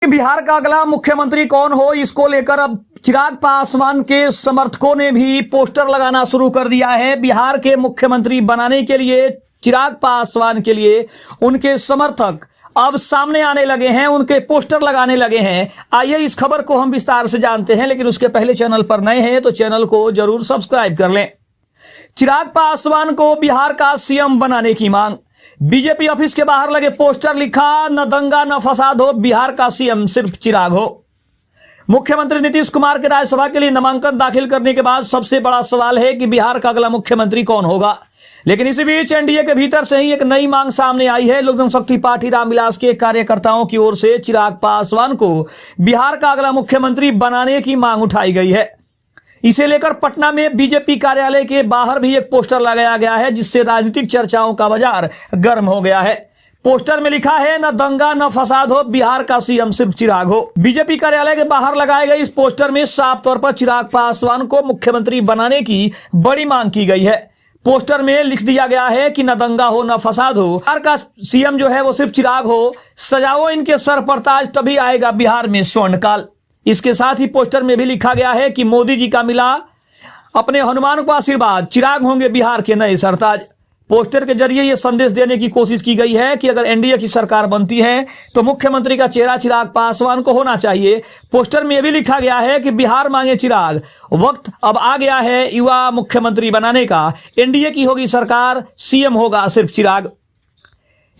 बिहार का अगला मुख्यमंत्री कौन हो, इसको लेकर अब चिराग पासवान के समर्थकों ने भी पोस्टर लगाना शुरू कर दिया है। बिहार के मुख्यमंत्री बनाने के लिए चिराग पासवान के लिए उनके समर्थक अब सामने आने लगे हैं, उनके पोस्टर लगाने लगे हैं। आइए इस खबर को हम विस्तार से जानते हैं, लेकिन उसके पहले चैनल पर नए हैं तो चैनल को जरूर सब्सक्राइब कर लें। चिराग पासवान को बिहार का सीएम बनाने की मांग। बीजेपी ऑफिस के बाहर लगे पोस्टर, लिखा न दंगा न फसाद हो, बिहार का सीएम सिर्फ चिराग हो। मुख्यमंत्री नीतीश कुमार के राज्यसभा के लिए नामांकन दाखिल करने के बाद सबसे बड़ा सवाल है कि बिहार का अगला मुख्यमंत्री कौन होगा। लेकिन इसी बीच एनडीए के भीतर से ही एक नई मांग सामने आई है। लोक जनशक्ति पार्टी रामविलास के कार्यकर्ताओं की ओर से चिराग पासवान को बिहार का अगला मुख्यमंत्री बनाने की मांग उठाई गई है। इसे लेकर पटना में बीजेपी कार्यालय के बाहर भी एक पोस्टर लगाया गया है, जिससे राजनीतिक चर्चाओं का बाजार गर्म हो गया है। पोस्टर में लिखा है न दंगा न फसाद हो, बिहार का सीएम सिर्फ चिराग हो। बीजेपी कार्यालय के बाहर लगाए गए इस पोस्टर में साफ तौर पर चिराग पासवान को मुख्यमंत्री बनाने की बड़ी मांग की गई है। पोस्टर में लिख दिया गया है कि न दंगा हो न फसाद हो, बिहार का सीएम जो है वो सिर्फ चिराग हो। सजाओ इनके सर पर ताज, तभी आएगा बिहार में स्वर्णकाल। इसके साथ ही पोस्टर में भी लिखा गया है कि मोदी जी का मिला अपने हनुमान को आशीर्वाद, चिराग होंगे बिहार के नए सरताज। पोस्टर के जरिए यह संदेश देने की कोशिश की गई है कि अगर एनडीए की सरकार बनती है तो मुख्यमंत्री का चेहरा चिराग पासवान को होना चाहिए। पोस्टर में यह भी लिखा गया है कि बिहार मांगे चिराग, वक्त अब आ गया है युवा मुख्यमंत्री बनाने का। एनडीए की होगी सरकार, सीएम होगा सिर्फ चिराग।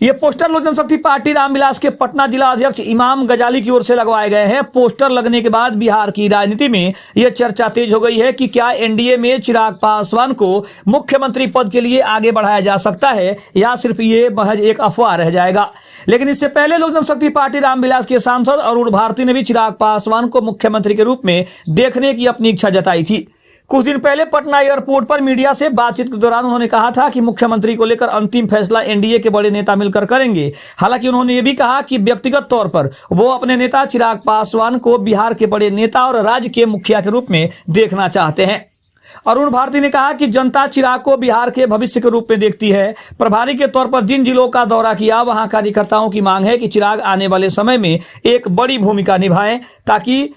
ये पोस्टर लोक जनशक्ति पार्टी रामविलास के पटना जिला अध्यक्ष इमाम गजाली की ओर से लगवाए गए हैं। पोस्टर लगने के बाद बिहार की राजनीति में यह चर्चा तेज हो गई है कि क्या एनडीए में चिराग पासवान को मुख्यमंत्री पद के लिए आगे बढ़ाया जा सकता है या सिर्फ ये महज एक अफवाह रह जाएगा। लेकिन इससे पहले लोक जनशक्ति पार्टी रामविलास के सांसद अरुण भारती ने भी चिराग पासवान को मुख्यमंत्री के रूप में देखने की अपनी इच्छा जताई थी। कुछ दिन पहले पटना एयरपोर्ट पर मीडिया से बातचीत के दौरान उन्होंने कहा था कि मुख्यमंत्री को लेकर अंतिम फैसला एनडीए के बड़े नेता मिलकर करेंगे। हालांकि उन्होंने ये भी कहा कि व्यक्तिगत तौर पर वो अपने नेता चिराग पासवान को बिहार के बड़े नेता और राज्य के मुखिया के रूप में देखना चाहते हैं। अरुण भारती ने कहा कि जनता चिराग को बिहार के भविष्य के रूप में देखती है। प्रभारी के तौर पर जिन जिलों का दौरा किया, वहां कार्यकर्ताओं की मांग है कि चिराग आने वाले समय में एक बड़ी भूमिका निभाएं, ताकि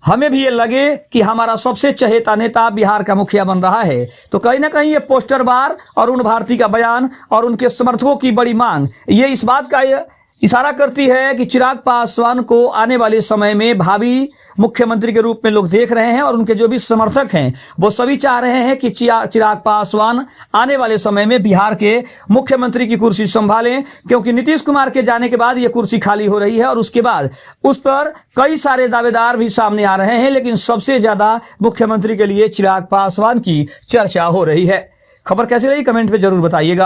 हमें भी ये लगे कि हमारा सबसे चहेता नेता बिहार का मुखिया बन रहा है। तो कहीं ना कहीं ये पोस्टर बार, अरुण भारती का बयान और उनके समर्थकों की बड़ी मांग, ये इस बात का इशारा करती है कि चिराग पासवान को आने वाले समय में भावी मुख्यमंत्री के रूप में लोग देख रहे हैं। और उनके जो भी समर्थक हैं वो सभी चाह रहे हैं कि चिराग पासवान आने वाले समय में बिहार के मुख्यमंत्री की कुर्सी संभालें, क्योंकि नीतीश कुमार के जाने के बाद ये कुर्सी खाली हो रही है और उसके बाद उस पर कई सारे दावेदार भी सामने आ रहे हैं। लेकिन सबसे ज्यादा मुख्यमंत्री के लिए चिराग पासवान की चर्चा हो रही है। खबर कैसी रही कमेंट में जरूर बताइएगा।